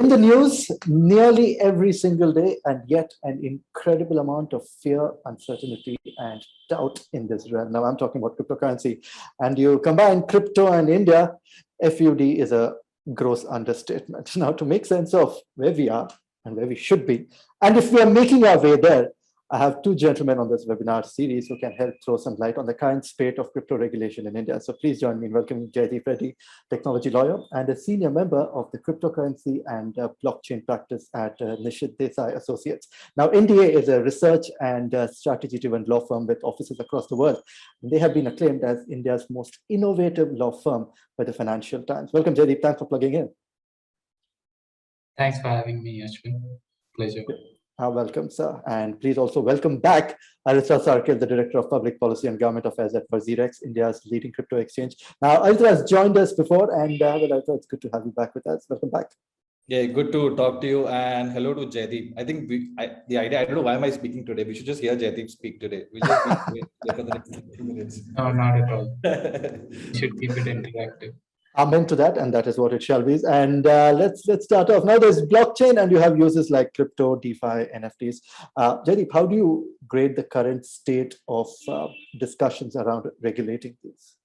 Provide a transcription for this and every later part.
In the news nearly every single day, and yet an incredible amount of fear, uncertainty, and doubt in this realm. Now, I'm talking about cryptocurrency, and you combine crypto and India, FUD is a gross understatement. Now, to make sense of where we are and where we should be, and if we are making our way there, I have two gentlemen on this webinar series who can help throw some light on the current state of crypto regulation in India. So please join me in welcoming Jaideep, Reddy, technology lawyer and a senior member of the cryptocurrency and blockchain practice at Nishith Desai Associates. Now, NDA is a research and strategy-driven law firm with offices across the world. And they have been acclaimed as India's most innovative law firm by the Financial Times. Welcome, Jaideep. Thanks for plugging in. Thanks for having me, Ashwin. Pleasure. Welcome, sir. And please also welcome back Aritra, Sarkhel, the Director of Public Policy and Government Affairs at WazirX, India's leading crypto exchange. Now, Aritra has joined us before, and well, Aritra, it's good to have you back with us. Welcome back. Yeah, good to talk to you, and hello to Jaideep. I think the idea, I don't know why am I speaking today. We should just hear Jaideep speak today. We'll just be for the next 30 minutes. No, not at all. We should keep it interactive. Amen to that, and that is what it shall be. And let's start off. Now, there's blockchain, and you have uses like crypto, DeFi, NFTs. Jaideep, how do you grade the current state of discussions around regulating these?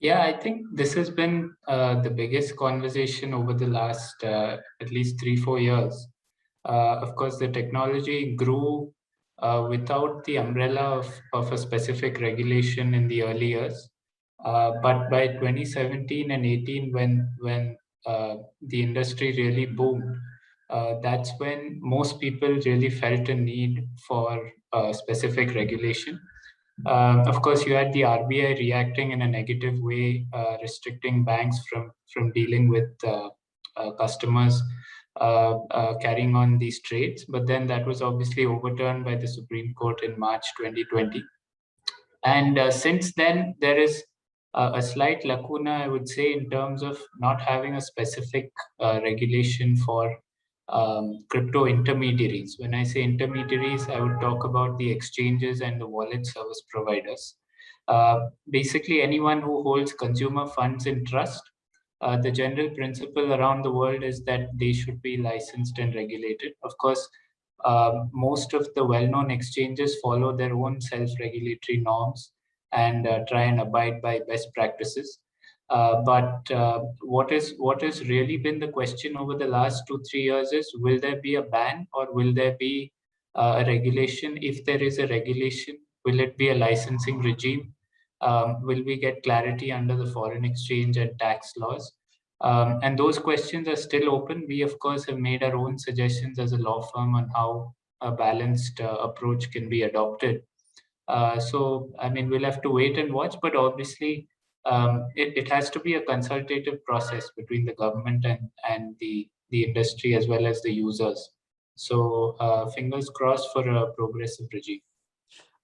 Yeah, I think this has been the biggest conversation over the last at least 3-4 years. Of course, the technology grew without the umbrella of a specific regulation in the early years. But by 2017 and 18, when the industry really boomed, that's when most people really felt a need for specific regulation. Of course, you had the RBI reacting in a negative way, restricting banks from dealing with customers carrying on these trades. But then that was obviously overturned by the Supreme Court in March 2020. And since then, there is a slight lacuna, I would say, in terms of not having a specific regulation for crypto intermediaries. When I say intermediaries, I would talk about the exchanges and the wallet service providers. Basically, anyone who holds consumer funds in trust. The general principle around the world is that they should be licensed and regulated. Of course, most of the well-known exchanges follow their own self-regulatory norms and try and abide by best practices. But what has really been the question over the last 2-3 years is, will there be a ban or will there be a regulation? If there is a regulation, will it be a licensing regime? Will we get clarity under the foreign exchange and tax laws? And those questions are still open. We, of course, have made our own suggestions as a law firm on how a balanced approach can be adopted. So, I mean, we'll have to wait and watch, but obviously it has to be a consultative process between the government and the industry as well as the users. So fingers crossed for a progressive regime.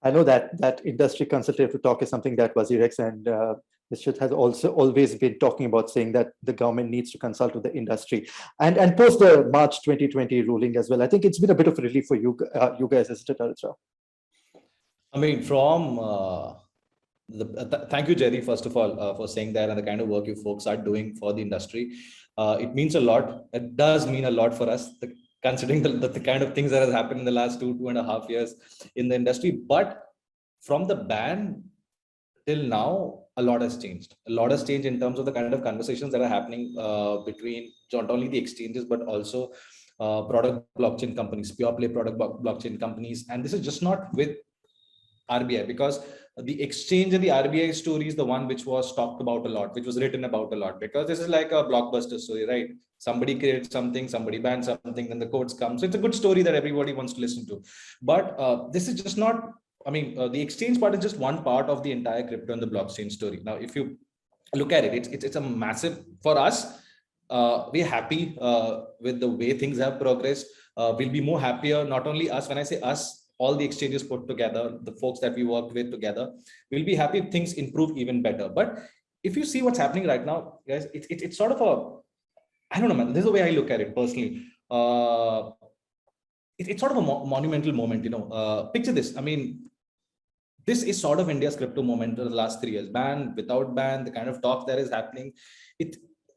I know that industry consultative talk is something that WazirX and Nishith has also always been talking about, saying that the government needs to consult with the industry. And post the March 2020 ruling as well, I think it's been a bit of a relief for you guys, isn't it, Aritra? I mean, from thank you, Jerry, first of all, for saying that and the kind of work you folks are doing for the industry. It means a lot. It does mean a lot for us, considering the kind of things that has happened in the last 2.5 years in the industry. But from the ban till now, a lot has changed. A lot has changed in terms of the kind of conversations that are happening between not only the exchanges, but also product blockchain companies, pure play product blockchain companies. And this is just not with RBI, because the exchange and the RBI story is the one which was talked about a lot, which was written about a lot, because this is like a blockbuster story, right? Somebody creates something, somebody bans something, then the courts come. So it's a good story that everybody wants to listen to. But this is just not, I mean, the exchange part is just one part of the entire crypto and the blockchain story. Now, if you look at it, it's a massive, for us, we're happy with the way things have progressed. We'll be more happier, not only us, when I say us, all the exchanges put together, the folks that we worked with together, we'll be happy if things improve even better. But if you see what's happening right now, guys, it's sort of I don't know, man, this is the way I look at it personally. It's sort of a monumental moment, you know. Picture this. I mean, this is sort of India's crypto moment in the last 3 years. Ban, without ban, the kind of talk that is happening.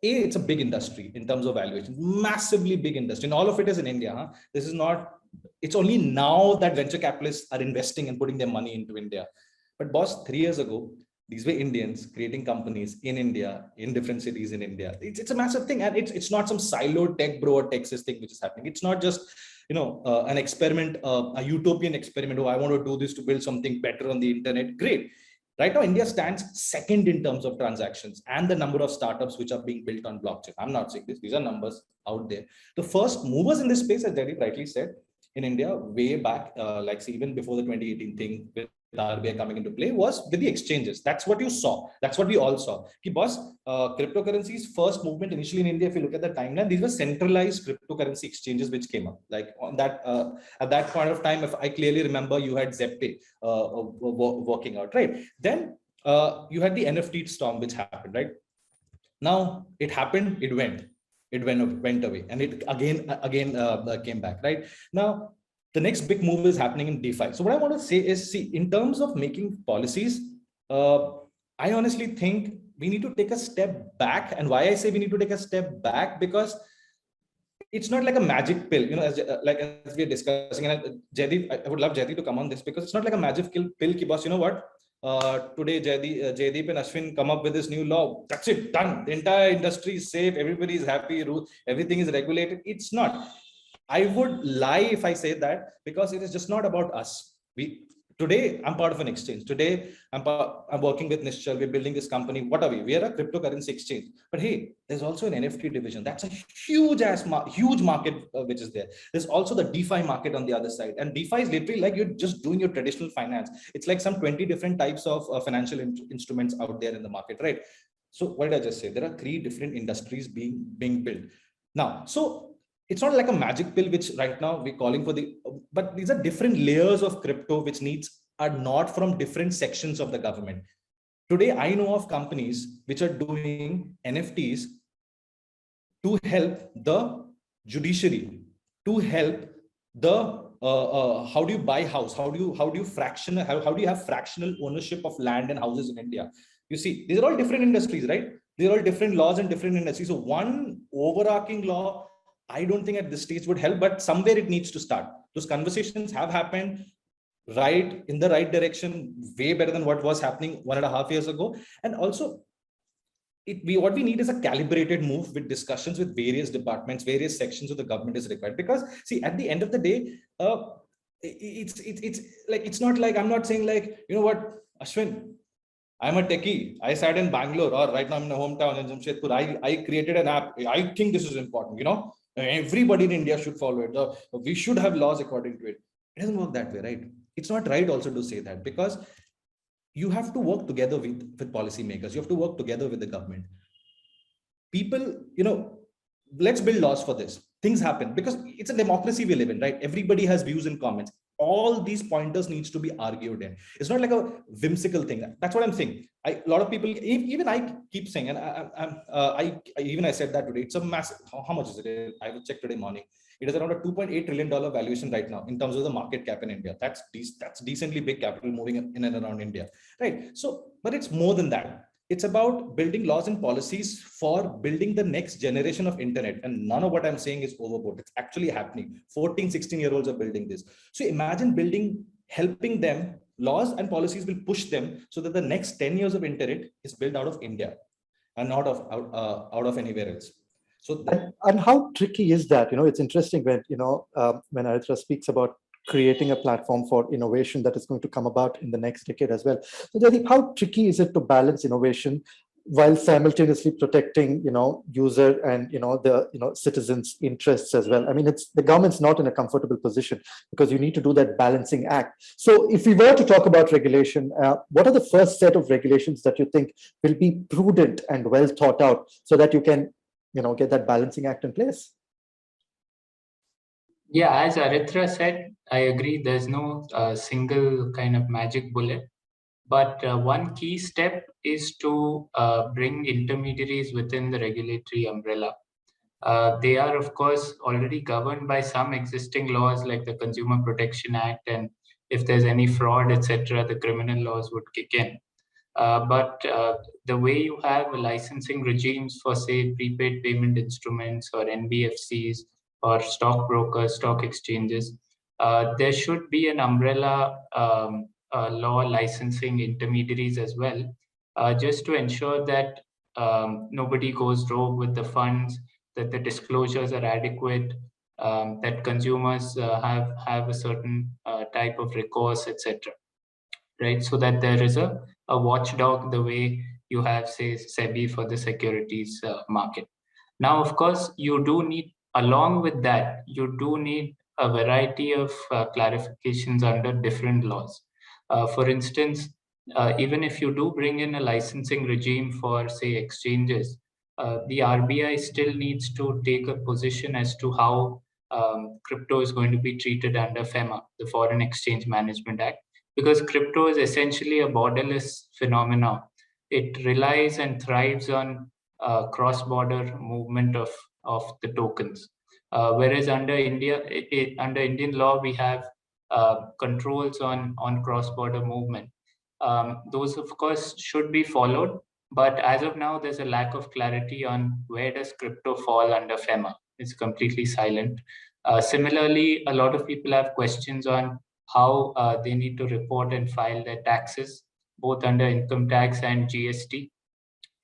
it's a big industry in terms of valuation, massively big industry, and all of it is in India. Huh? This is not, it's only now that venture capitalists are investing and putting their money into India. But boss, 3 years ago, these were Indians creating companies in India, in different cities in India. It's a massive thing. And it's not some siloed tech bro or Texas thing which is happening. It's not just, an experiment, a utopian experiment. Oh, I want to do this to build something better on the internet. Great. Right now, India stands second in terms of transactions and the number of startups which are being built on blockchain. I'm not saying this. These are numbers out there. The first movers in this space, as Jaideep rightly said, in India, way back, even before the 2018 thing with RBI coming into play, was with the exchanges. That's what you saw. That's what we all saw. Ki boss, cryptocurrencies first movement initially in India, if you look at the timeline, these were centralized cryptocurrency exchanges which came up. Like on that, at that point of time, if I clearly remember, you had Zepte working out, right? Then you had the NFT storm which happened, right? Now it happened, it went away, and it again came back, right? Now the next big move is happening in DeFi. So what I want to say is, see, in terms of making policies, I honestly think we need to take a step back. And why I say we need to take a step back, because it's not like a magic pill, as we're discussing. And Jaideep, I would love Jaideep to come on this, because it's not like a magic pill. Ki boss, you know what? Today Jaideep and Ashwin come up with this new law. That's it, done. The entire industry is safe. Everybody is happy. Everything is regulated. It's not. I would lie if I say that, because it is just not about us. Today I'm part of an exchange. Today I'm working with Nishith. We're building this company. What are we? We are a cryptocurrency exchange. But hey, there's also an NFT division. That's a huge market which is there. There's also the DeFi market on the other side. And DeFi is literally like you're just doing your traditional finance. It's like some 20 different types of financial instruments out there in the market, right? So what did I just say? There are 3 different industries being built now. So it's not like a magic pill, which right now we're calling for but these are different layers of crypto, which are not from different sections of the government. Today, I know of companies which are doing NFTs to help the judiciary, to help the, how do you buy house? How do you have fractional ownership of land and houses in India? You see, these are all different industries, right? These are all different laws and different industries. So one overarching law, I don't think at this stage would help, but somewhere it needs to start. Those conversations have happened in the right direction, way better than what was happening 1.5 years ago. And also, what we need is a calibrated move with discussions with various departments, various sections of the government is required. Because see, at the end of the day, it's not like, I'm not saying like, you know what, Ashwin, I'm a techie. I sat in Bangalore, or right now I'm in my hometown in Jamshedpur. I created an app. I think this is important, Everybody in India should follow it. We should have laws according to it. It doesn't work that way, right? It's not right also to say that, because you have to work together with policymakers. You have to work together with the government. People, let's build laws for this. Things happen because it's a democracy we live in, right? Everybody has views and comments. All these pointers needs to be argued in. It's not like a whimsical thing. That's what I'm saying. A lot of people, even I keep saying, and I said that today, it's a massive, how much is it? I will check today morning. It is around a $2.8 trillion valuation right now in terms of the market cap in India. That's decently big capital moving in and around India, right? So, but it's more than that. It's about building laws and policies for building the next generation of internet. And none of what I'm saying is overboard. It's actually happening. 14, 16-year-olds are building this. So imagine helping them. Laws and policies will push them so that the next 10 years of internet is built out of India and not out of anywhere else. So and how tricky is that? It's interesting when, when Aritra speaks about creating a platform for innovation that is going to come about in the next decade as well. So Jaideep, how tricky is it to balance innovation while simultaneously protecting, user and, the citizens' interests as well? I mean, the government's not in a comfortable position because you need to do that balancing act. So if we were to talk about regulation, what are the first set of regulations that you think will be prudent and well thought out so that you can, get that balancing act in place? Yeah, as Aritra said, I agree. There's no single kind of magic bullet. But one key step is to bring intermediaries within the regulatory umbrella. They are, of course, already governed by some existing laws like the Consumer Protection Act. And if there's any fraud, etc., the criminal laws would kick in. But the way you have licensing regimes for, say, prepaid payment instruments or NBFCs or stockbrokers, stock exchanges, there should be an umbrella law licensing intermediaries as well, just to ensure that nobody goes rogue with the funds, that the disclosures are adequate, that consumers have a certain type of recourse, etc. Right? So that there is a watchdog the way you have, say, SEBI for the securities market. Now, of course, you do need, along with that, you do need a variety of clarifications under different laws. For instance, even if you do bring in a licensing regime for, say, exchanges, the RBI still needs to take a position as to how crypto is going to be treated under FEMA, the Foreign Exchange Management Act, because crypto is essentially a borderless phenomenon. It relies and thrives on cross-border movement of the tokens. Whereas under under Indian law, we have controls on cross-border movement. Those, of course, should be followed. But as of now, there's a lack of clarity on where does crypto fall under FEMA. It's completely silent. Similarly, a lot of people have questions on how they need to report and file their taxes, both under income tax and GST.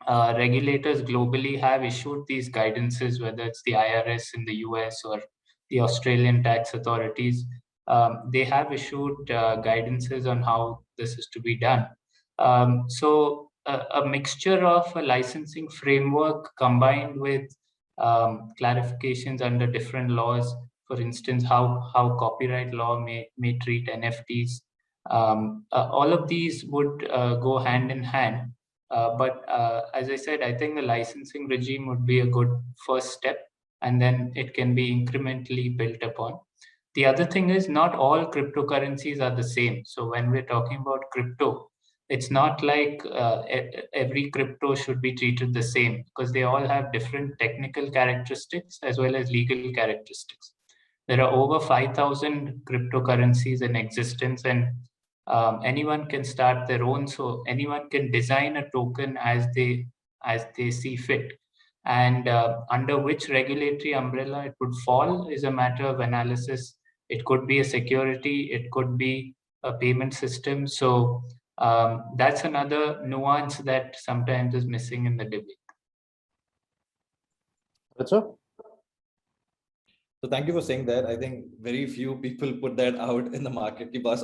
Regulators globally have issued these guidances, whether it's the IRS in the US or the Australian tax authorities. They have issued guidances on how this is to be done. So a mixture of a licensing framework combined with clarifications under different laws, for instance, how copyright law may treat NFTs. All of these would go hand in hand. But as I said, I think the licensing regime would be a good first step, and then it can be incrementally built upon. The other thing is, not all cryptocurrencies are the same. So when we're talking about crypto, it's not like every crypto should be treated the same, because they all have different technical characteristics as well as legal characteristics. There are over 5,000 cryptocurrencies in existence, and anyone can start their own. So anyone can design a token as they see fit. And under which regulatory umbrella it would fall is a matter of analysis. It could be a security, it could be a payment system. So that's another nuance that sometimes is missing in the debate. Aritra? So thank you for saying that. I think very few people put that out in the market because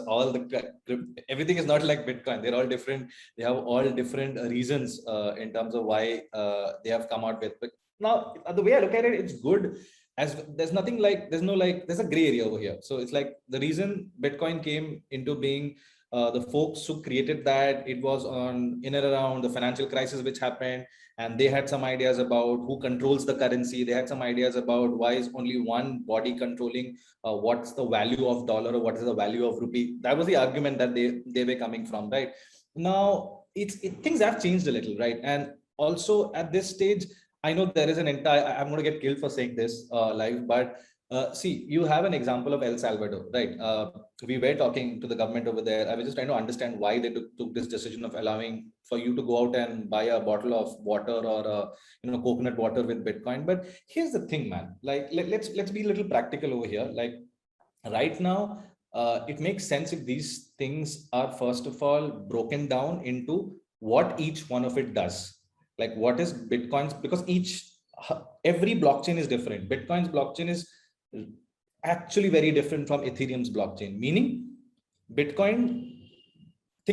everything is not like Bitcoin. They're all different. They have all different reasons in terms of why they have come out with. But now the way I look at it, it's good. As there's a gray area over here. So it's like the reason Bitcoin came into being, the folks who created that, it was in and around the financial crisis which happened, and they had some ideas about who controls the currency. They had some ideas about why is only one body controlling what's the value of dollar or what is the value of rupee. That was the argument that they were coming from, right? Now things have changed a little, right? And also at this stage, I know there is I'm going to get killed for saying this live, but see, you have an example of El Salvador, right? We were talking to the government over there. I was just trying to understand why they took this decision of allowing for you to go out and buy a bottle of water or coconut water with Bitcoin. But here's the thing, man. Like let's be a little practical over here. Like right now, it makes sense if these things are first of all broken down into what each one of it does. Like what is Bitcoin's, because every blockchain is different. Bitcoin's blockchain is actually very different from Ethereum's blockchain, meaning think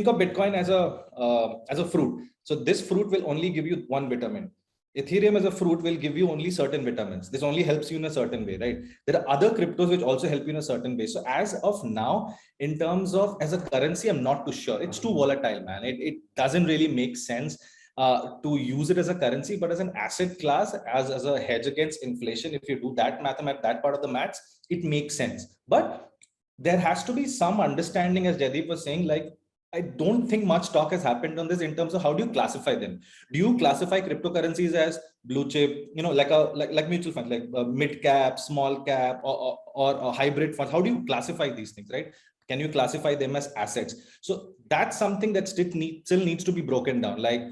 of Bitcoin as a fruit. So this fruit will only give you one vitamin. Ethereum as a fruit will give you only certain vitamins. This only helps you in a certain way, right? There are other cryptos which also help you in a certain way. So as of now, in terms of as a currency, I'm not too sure. It's too volatile, man. It doesn't really make sense to use it as a currency, but as an asset class, as a hedge against inflation. If you do that that part of the maths, it makes sense. But there has to be some understanding, as Jaideep was saying, like, I don't think much talk has happened on this in terms of how do you classify them. Do you classify cryptocurrencies as blue chip, like mutual funds, like mid cap, small cap, or hybrid funds? How do you classify these things, right? Can you classify them as assets? So that's something that still needs to be broken down. Like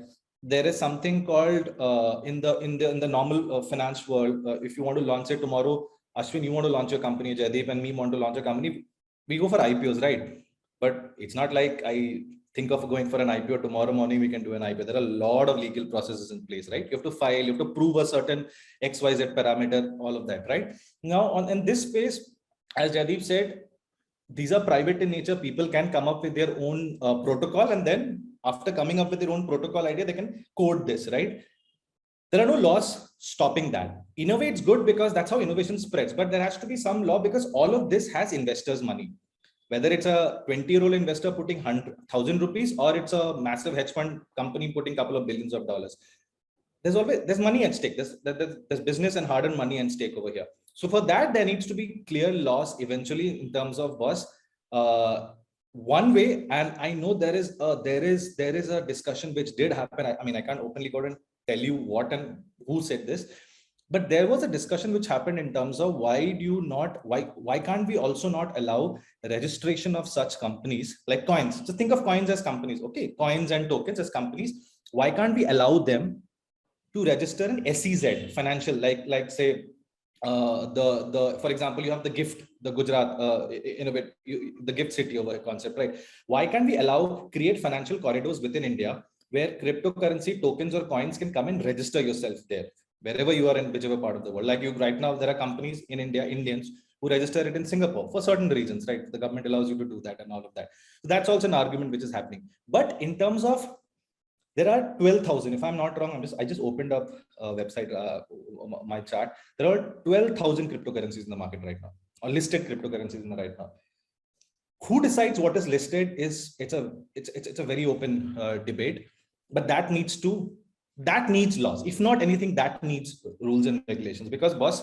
there is something called in the normal finance world, if you want to launch it tomorrow, Ashwin, you want to launch your company, Jaideep and me want to launch a company, we go for IPOs, right? But it's not like I think of going for an IPO tomorrow morning, we can do an IPO. There are a lot of legal processes in place, right? You have to file, you have to prove a certain XYZ parameter, all of that, right? Now, in this space, as Jaideep said, these are private in nature. People can come up with their own protocol, and then after coming up with their own protocol idea, they can code this, right? There are no laws stopping that. In a way, it's good because that's how innovation spreads, but there has to be some law because all of this has investors' money. Whether it's a 20-year-old investor putting 100,000 rupees or it's a massive hedge fund company putting a couple of billions of dollars, there's money at stake. There's business and hard-earned money at stake over here. So for that, there needs to be clear laws eventually in terms of one way. And I know there is a discussion which did happen. I mean, I can't openly go and tell you what and who said this, but there was a discussion which happened in terms of why can't we also not allow registration of such companies like coins? So think of coins as companies, okay? Coins and tokens as companies. Why can't we allow them to register an SEZ financial, like say for example, you have the gift, the Gujarat the gift city over concept, right? Why can't we create financial corridors within India where cryptocurrency tokens or coins can come and register yourself there, wherever you are in whichever part of the world? Like you right now, there are companies in India, Indians who register it in Singapore for certain reasons, right? The government allows you to do that and all of that. So that's also an argument which is happening. But in terms of, there are 12,000, if I'm not wrong, I just opened up a website, my chart. There are 12,000 cryptocurrencies in the market right now, or listed cryptocurrencies in the right now. Who decides what is listed it's a very open debate, but that needs laws. If not anything, that needs rules and regulations. Because boss,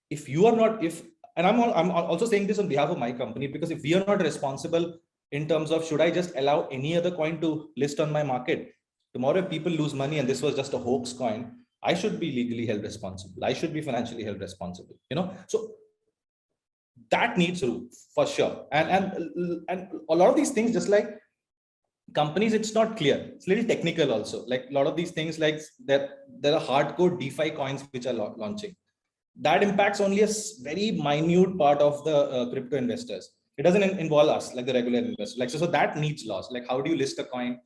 if you are not, and I'm also saying this on behalf of my company, because if we are not responsible in terms of should I just allow any other coin to list on my market, tomorrow if people lose money and this was just a hoax coin, I should be legally held responsible. I should be financially held responsible, so that needs rule for sure. And a lot of these things, just like companies, it's not clear. It's a little technical also. Like a lot of these things, like there are hardcore DeFi coins which are launching. That impacts only a very minute part of the crypto investors. It doesn't involve us like the regular investor. Like so that needs laws. Like how do you list a coin?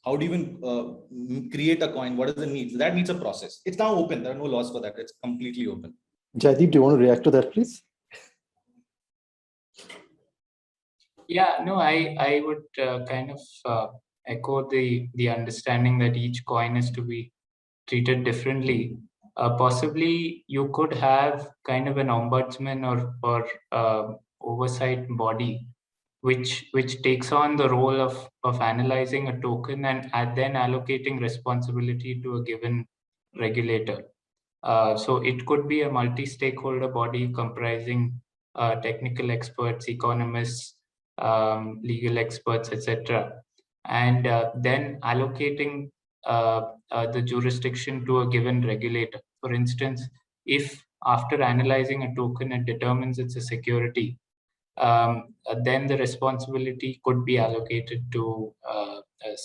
How do you even create a coin? What does it need? That needs a process. It's now open. There are no laws for that. It's completely open. Jaideep, do you want to react to that, please? Yeah, no, I would kind of echo the understanding that each coin is to be treated differently. Possibly you could have kind of an ombudsman or oversight body which takes on the role of analyzing a token and then allocating responsibility to a given regulator. So it could be a multi-stakeholder body comprising technical experts, economists, legal experts, etc., and then allocating the jurisdiction to a given regulator. For instance, if after analyzing a token it determines it's a security, then the responsibility could be allocated to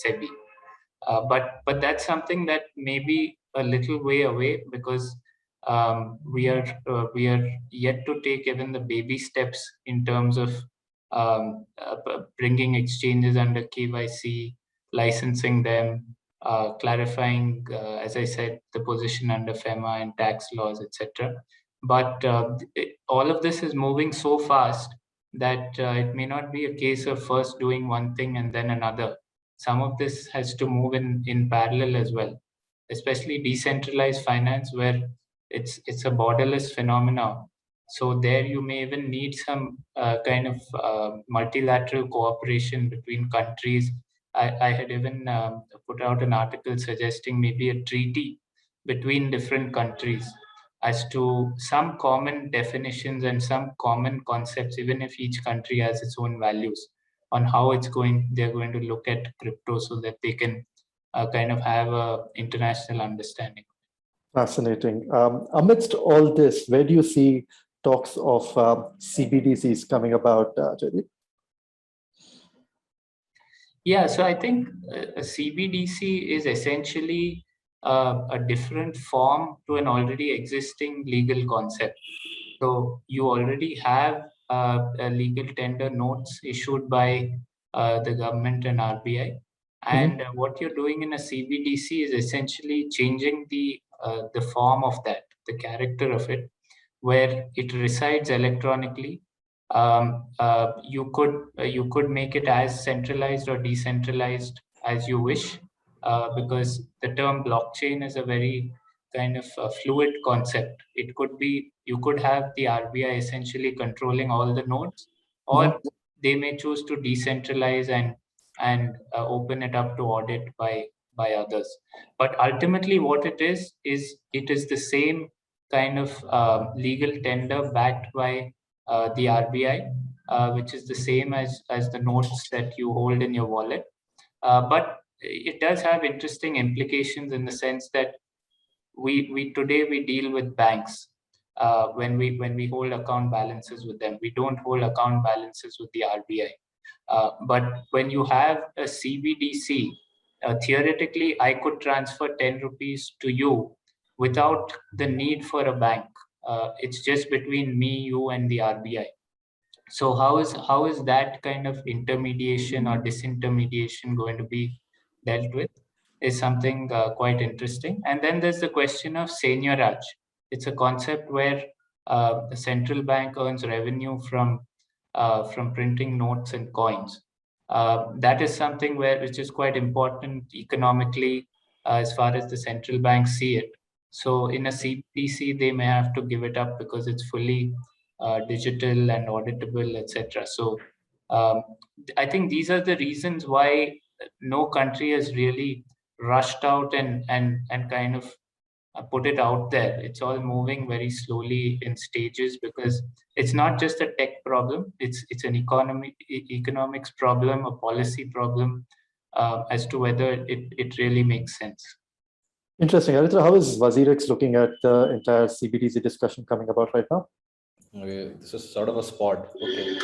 SEBI. But that's something that may be a little way away because we are yet to take even the baby steps in terms of bringing exchanges under KYC, licensing them, clarifying, as I said, the position under FEMA and tax laws, etc. But all of this is moving so fast that it may not be a case of first doing one thing and then another. Some of this has to move in parallel as well, especially decentralized finance where it's a borderless phenomenon. So there you may even need some kind of multilateral cooperation between countries. I had even put out an article suggesting maybe a treaty between different countries as to some common definitions and some common concepts, even if each country has its own values, on how they're going to look at crypto so that they can kind of have a international understanding. Fascinating. Amidst all this, where do you see talks of CBDCs coming about, Jaideep? Yeah, so I think a CBDC is essentially a different form to an already existing legal concept. So you already have a legal tender notes issued by the government and RBI. Mhm. And what you're doing in a CBDC is essentially changing the form of that, the character of it, where it resides electronically. You could make it as centralized or decentralized as you wish, because the term blockchain is a very kind of a fluid concept. It could be, you could have the RBI essentially controlling all the nodes, Mhm. or they may choose to decentralize and open it up to audit by others. But ultimately, what it is it is the same kind of legal tender backed by the RBI, which is the same as the notes that you hold in your wallet. But it does have interesting implications in the sense that we today we deal with banks when we hold account balances with them. We don't hold account balances with the RBI. But when you have a CBDC, theoretically, I could transfer 10 rupees to you without the need for a bank. It's just between me, you, and the RBI. So how is that kind of intermediation or disintermediation going to be dealt with is something quite interesting. And then there's the question of seigniorage. It's a concept where the central bank earns revenue from printing notes and coins. That is something which is quite important economically as far as the central banks see it. So in a CBDC, they may have to give it up because it's fully digital and auditable, etc. So um, I think these are the reasons why no country has really rushed out and kind of put it out there. It's all moving very slowly in stages because it's not just a tech problem. It's an economics problem, a policy problem, as to whether it really makes sense. Interesting. Aritra, how is WazirX looking at the entire CBDC discussion coming about right now? Okay, this is sort of a spot. Okay.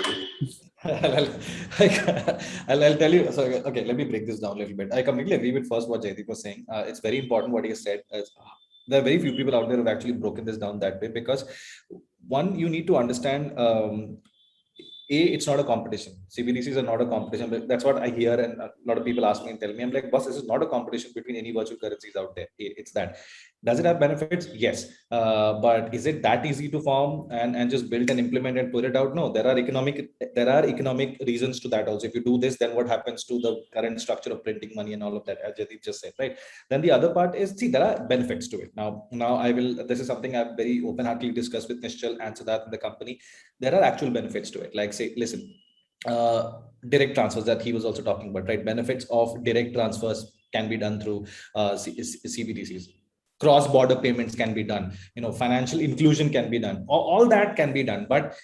I'll tell you. So, okay, let me break this down a little bit. I completely agree with first what Jaideep was saying. It's very important what he said. There are very few people out there who have actually broken this down that way because one, you need to understand it's not a competition. CBDCs are not a competition. But that's what I hear, and a lot of people ask me and tell me, I'm like, boss, this is not a competition between any virtual currencies out there. It's that. Does it have benefits? Yes. But is it that easy to form and just build and implement and put it out? No. There are economic reasons to that also. If you do this, then what happens to the current structure of printing money and all of that, as Jaideep just said, right? Then the other part is, see, there are benefits to it. Now I will. This is something I've very open-heartedly discussed with Nishchal and Siddharth in the company. There are actual benefits to it. Like, say, listen, direct transfers that he was also talking about, right? Benefits of direct transfers can be done through CBDCs. Cross-border payments can be done. Financial inclusion can be done. All that can be done. But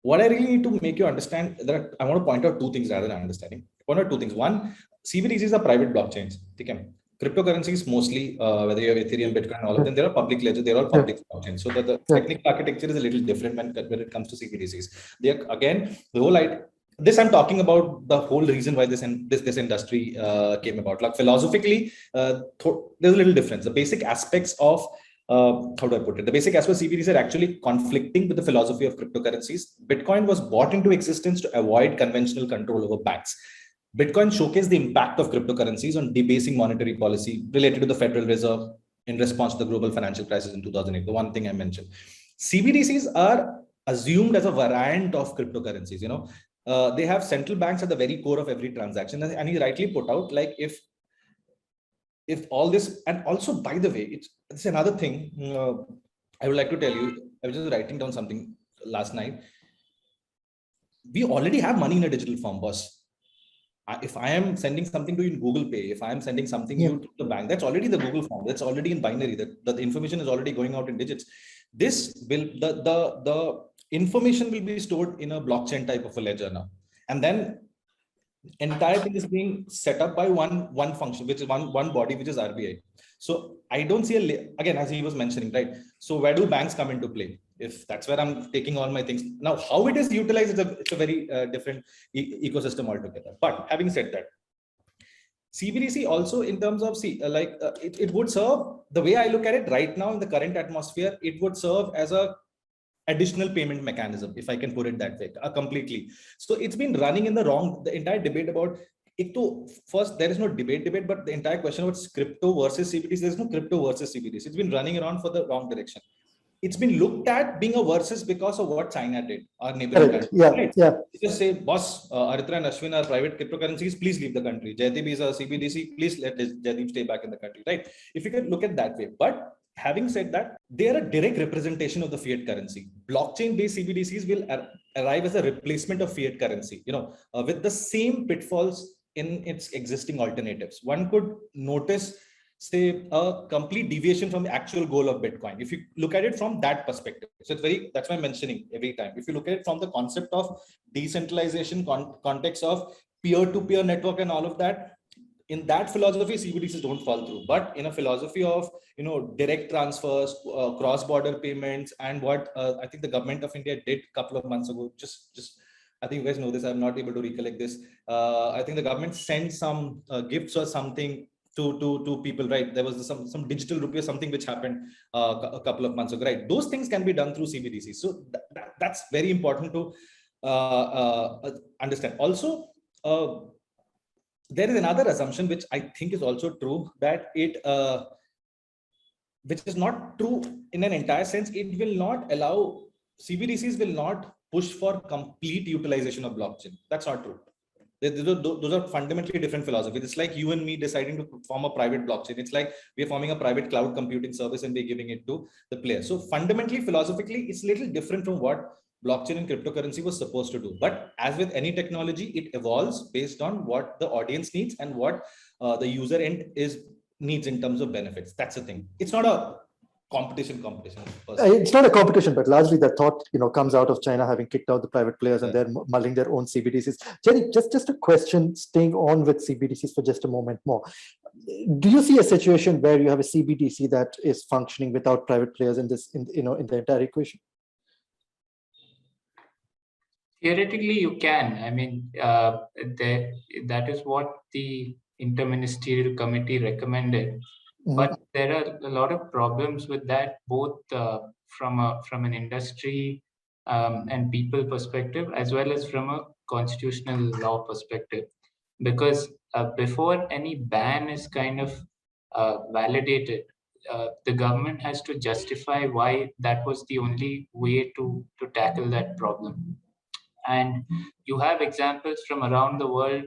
what I really need to make you understand that I want to point out two things rather than understanding. One or two things. One, CBDCs are private blockchains. Okay. Cryptocurrencies mostly, whether you have Ethereum, Bitcoin, all of them, they're a public ledger, they're all public blockchains. So the technical architecture is a little different when it comes to CBDCs. They are, again, the whole idea. This I'm talking about the whole reason why this industry came about. Like philosophically, there's a little difference. The basic aspects of how do I put it? The basic aspects of CBDCs are actually conflicting with the philosophy of cryptocurrencies. Bitcoin was brought into existence to avoid conventional control over banks. Bitcoin showcased the impact of cryptocurrencies on debasing monetary policy related to the Federal Reserve in response to the global financial crisis in 2008. The one thing I mentioned. CBDCs are assumed as a variant of cryptocurrencies. They have central banks at the very core of every transaction, and he rightly put out, like, if all this, and also, by the way, it's another thing I would like to tell you. I was just writing down something last night. We already have money in a digital form, boss. If I am sending something to you in Google Pay, if I am sending something you to the bank, that's already the Google form. That's already in binary. The information is already going out in digits. This will the information will be stored in a blockchain type of a ledger now, and then entire thing is being set up by one function, which is one body, which is RBI. So I don't see again, as he was mentioning, right? So where do banks come into play? If that's where I'm taking all my things now, how it is utilized, it's a very different ecosystem altogether. But having said that, CBDC also in terms of it would serve, the way I look at it right now in the current atmosphere, it would serve as a additional payment mechanism, if I can put it that way, completely. So it's been running in the entire debate about it. First, there is no debate, but the entire question about crypto versus CBDC, there's no crypto versus CBDC. It's been running around for the wrong direction. It's been looked at being a versus because of what China did, our neighboring country. Yeah, right? yeah. You just say, boss, Aritra and Ashwin are private cryptocurrencies, please leave the country. Jaideep is a CBDC, please let Jaideep stay back in the country, right? If you can look at that way. But having said that, they are a direct representation of the fiat currency. Blockchain-based CBDCs will arrive as a replacement of fiat currency, with the same pitfalls in its existing alternatives. One could notice, say, a complete deviation from the actual goal of Bitcoin, if you look at it from that perspective. So that's why I'm mentioning every time, if you look at it from the concept of decentralization, context of peer-to-peer network and all of that, in that philosophy, CBDCs don't fall through. But in a philosophy of direct transfers, cross-border payments, and what I think the government of India did a couple of months ago, just I think you guys know this, I'm not able to recollect this. I think the government sent some gifts or something to people, right? There was some digital rupee or something which happened a couple of months ago, right? Those things can be done through CBDC. So that's very important to understand. Also, there is another assumption which I think is also true, that which is not true in an entire sense. It will not allow, CBDCs will not push for complete utilization of blockchain. That's not true. Those are fundamentally different philosophies. It's like you and me deciding to form a private blockchain. It's like we're forming a private cloud computing service and we're giving it to the player. So fundamentally, philosophically, it's a little different from what blockchain and cryptocurrency was supposed to do. But as with any technology, it evolves based on what the audience needs and what the user end needs in terms of benefits. That's the thing. It's not a competition. It's not a competition, but largely the thought comes out of China having kicked out the private players, and they're mulling their own CBDCs. Jenny, just a question, staying on with CBDCs for just a moment more. Do you see a situation where you have a CBDC that is functioning without private players in the entire equation? Theoretically, you can. I mean, that is what the Interministerial Committee recommended. But there are a lot of problems with that, both from an industry and people perspective, as well as from a constitutional law perspective. Because before any ban is kind of validated, the government has to justify why that was the only way to tackle that problem. And you have examples from around the world,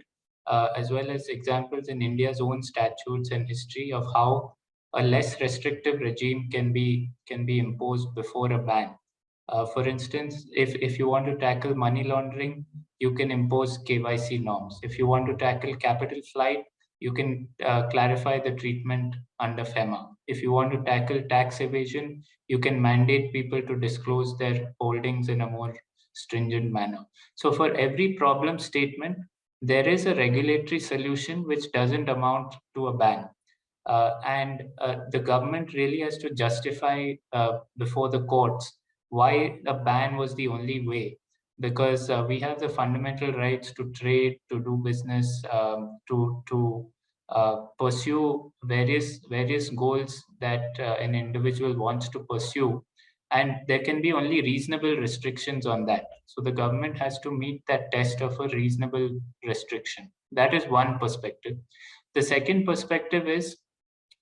as well as examples in India's own statutes and history of how a less restrictive regime can be imposed before a ban. For instance, if you want to tackle money laundering, you can impose KYC norms. If you want to tackle capital flight, you can clarify the treatment under FEMA. If you want to tackle tax evasion, you can mandate people to disclose their holdings in a more stringent manner. So for every problem statement, there is a regulatory solution which doesn't amount to a ban. And the government really has to justify before the courts why a ban was the only way. Because we have the fundamental rights to trade, to do business, to pursue various goals that an individual wants to pursue. And there can be only reasonable restrictions on that. So the government has to meet that test of a reasonable restriction. That is one perspective. The second perspective is,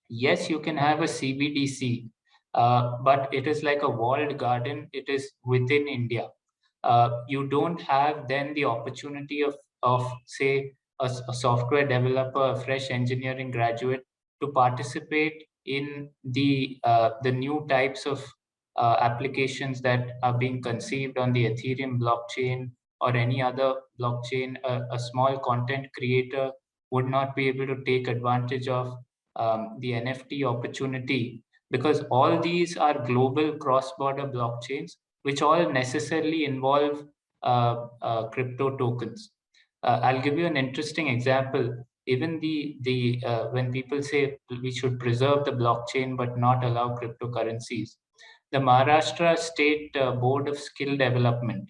yes, you can have a CBDC, but it is like a walled garden. It is within India. You don't have then the opportunity of say, a software developer, a fresh engineering graduate, to participate in the new types of applications that are being conceived on the Ethereum blockchain or any other blockchain. A small content creator would not be able to take advantage of the NFT opportunity, because all these are global cross-border blockchains which all necessarily involve crypto tokens. I'll give you an interesting example. Even when people say we should preserve the blockchain but not allow cryptocurrencies, the Maharashtra State Board of Skill Development,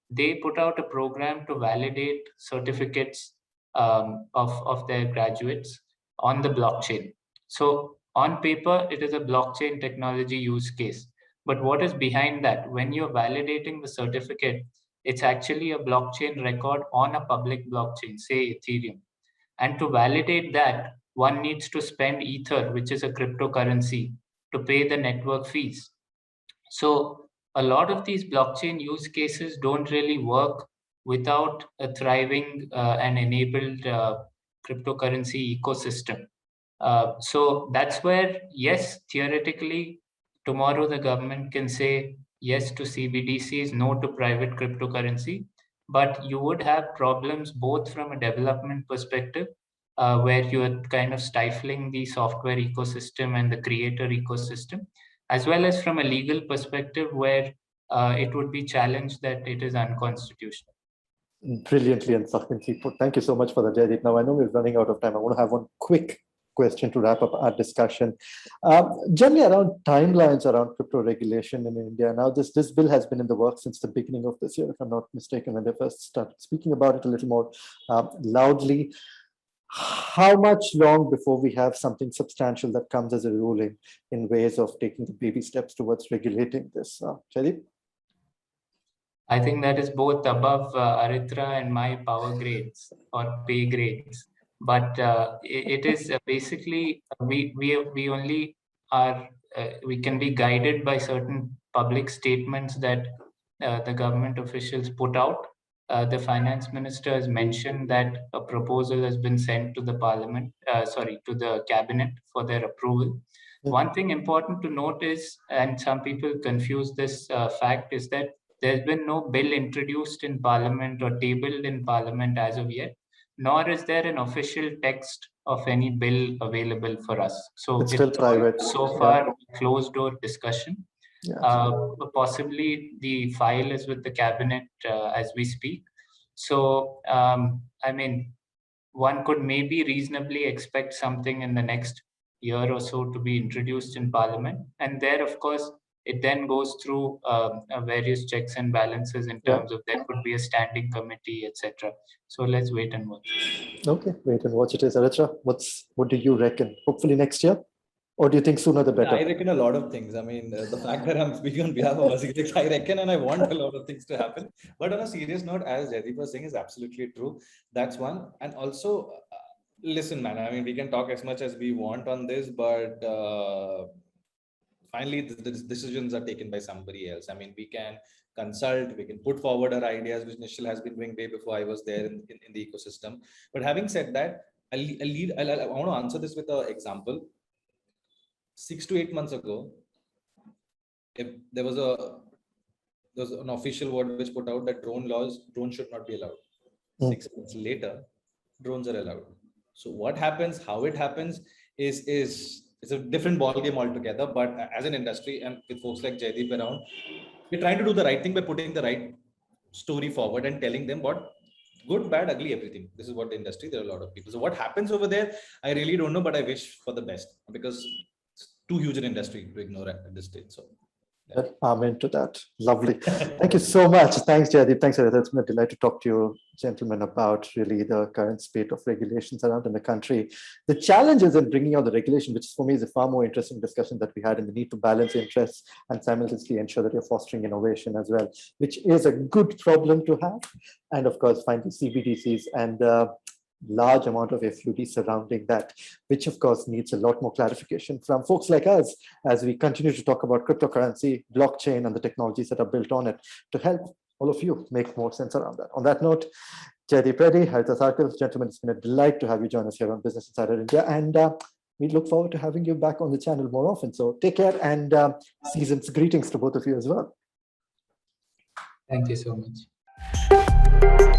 they put out a program to validate certificates of their graduates on the blockchain. So on paper, it is a blockchain technology use case. But what is behind that? When you're validating the certificate, it's actually a blockchain record on a public blockchain, say Ethereum. And to validate that, one needs to spend Ether, which is a cryptocurrency, to pay the network fees. So a lot of these blockchain use cases don't really work without a thriving and enabled cryptocurrency ecosystem. So that's where, yes, theoretically, tomorrow the government can say yes to CBDCs, no to private cryptocurrency, but you would have problems both from a development perspective, where you're kind of stifling the software ecosystem and the creator ecosystem, as well as from a legal perspective, where it would be challenged that it is unconstitutional. Brilliantly and succinctly put. Thank you so much for that, Jaideep. Now, I know we're running out of time. I want to have one quick question to wrap up our discussion. Generally around timelines around crypto regulation in India. Now, this bill has been in the works since the beginning of this year, if I'm not mistaken, when they first started speaking about it a little more loudly. How much long before we have something substantial that comes as a ruling in ways of taking the baby steps towards regulating this? Jaideep? I think that is both above Aritra and my power grades or pay grades. But it is basically, we only are, we can be guided by certain public statements that the government officials put out. The finance minister has mentioned that a proposal has been sent to the parliament, to the cabinet for their approval. One thing important to note is, and some people confuse this fact, is that there's been no bill introduced in parliament or tabled in parliament as of yet, nor is there an official text of any bill available for us. So it's still private. So far, closed door discussion. Yeah. Possibly the file is with the cabinet as we speak. So, I mean, one could maybe reasonably expect something in the next year or so to be introduced in parliament. And there, of course, it then goes through various checks and balances in terms of there could be a standing committee, etc. So let's wait and watch. Okay, wait and watch it is. Aritra, what do you reckon? Hopefully next year? Or do you think sooner the better? I reckon a lot of things. I mean, the fact that I'm speaking on behalf of WazirX, I reckon and I want a lot of things to happen. But on a serious note, as Jaideep was saying, is absolutely true. That's one. And also, listen, man, I mean, we can talk as much as we want on this, but finally, the decisions are taken by somebody else. I mean, we can consult, we can put forward our ideas, which Nishith has been doing way before I was there in the ecosystem. But having said that, I want to answer this with an example. 6 to 8 months ago, if there was an official word which put out that drones should not be allowed. 6 months later, drones are allowed. So what happens, how it happens is it's a different ball game altogether. But as an industry and with folks like Jaideep around, we're trying to do the right thing by putting the right story forward and telling them what good, bad, ugly, everything. This is what the industry, there are a lot of people. So what happens over there, I really don't know, but I wish for the best because it's too huge an industry to ignore at this stage. So amen to that. Lovely. Thank you so much. Thanks, Jaideep. Thanks, Aritra. It's been a delight to talk to you, gentlemen, about really the current state of regulations around in the country. The challenges in bringing out the regulation, which for me is a far more interesting discussion that we had, in the need to balance interests and simultaneously ensure that you're fostering innovation as well, which is a good problem to have. And of course, finally, CBDCs and large amount of FUD surrounding that, which of course needs a lot more clarification from folks like us as we continue to talk about cryptocurrency, blockchain, and the technologies that are built on it to help all of you make more sense around that. On that note, Jaideep, Reddy, Aritra, Sarkhel, gentlemen, it's been a delight to have you join us here on Business Insider India, and we look forward to having you back on the channel more often. So take care, and season's greetings to both of you as well. Thank you so much.